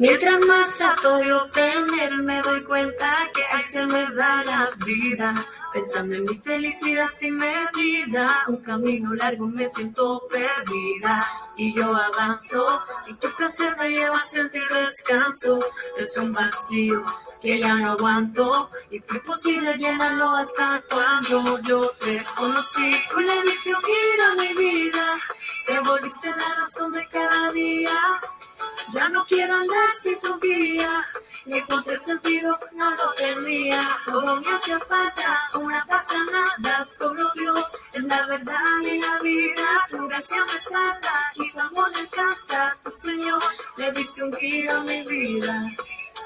Mientras más trato de obtener, me doy cuenta que ahí se me va la vida. Pensando en mi felicidad sin medida, un camino largo me siento perdida. Y yo avanzo, y tu placer me lleva a sentir descanso. Es un vacío que ya no aguanto, y fue imposible llenarlo hasta cuando yo te conocí. Tú le diste un giro a mi vida, te volviste la razón de cada día. Ya no quiero andar sin tu guía, ni encontré sentido, no lo tenía. Todo me hacía falta, una pasa nada, solo Dios es la verdad y la vida. Tu gracia me salva y tu amor me alcanza. Tu Señor, le diste un giro a mi vida.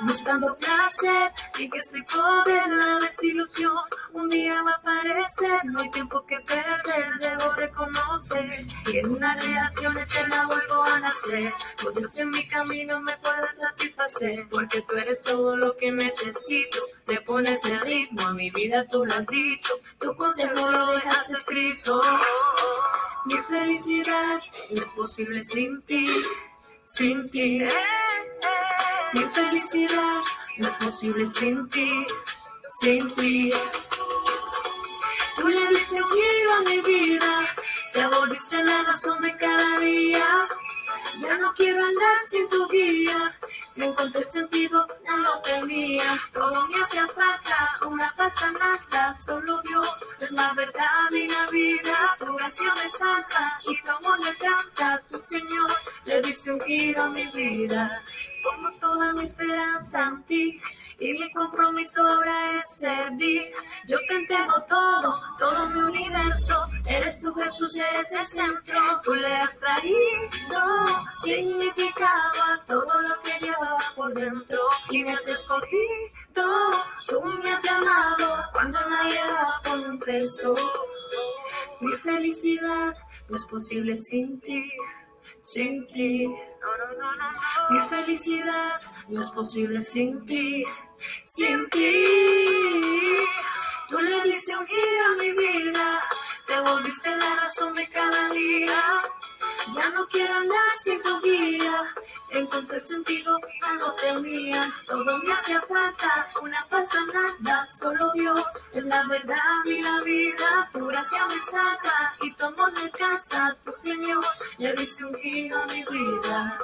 Buscando placer y que se code la desilusión. Un día va a aparecer, no hay tiempo que perder, debo reconocer que en una relación eterna vuelvo a nacer. Por Dios en mi camino me puedes satisfacer, porque tú eres todo lo que necesito. Le pones el ritmo a mi vida, tú lo has dicho, tu consejo lo dejas escrito. Mi felicidad no es posible sin ti, sin ti. Mi felicidad no es posible sin ti, sin ti. Tú le diste un giro a mi vida, te volviste la razón de cada día. Ya no quiero andar sin tu guía, no encontré sentido, no lo tenía. Todo me hacía falta, una pasa nada, solo Dios es la verdad y la vida. Tu gracia me salva y tu amor me alcanza. Tu Señor, le diste un giro a mi vida. Pongo toda mi esperanza en ti, y mi compromiso ahora es servir. Yo te entrego todo, todo mi universo. Eres tú, Jesús, eres el centro. Tú le has traído significado a todo lo que llevaba por dentro. Y me has escogido, tú me has llamado cuando nadie daba por un peso. Mi felicidad no es posible sin ti, sin ti. Mi felicidad no es posible sin ti, sin ti. Tú le diste un giro a mi vida, te volviste la razón de cada día. Ya no quiero andar sin tu guía, encontré sentido, algo tenía. Todo me hacía falta, una pasa nada, solo Dios es la verdad y la vida. Tu gracia me salva y tu amor me alcanza. Tu Señor, le diste un giro a mi vida.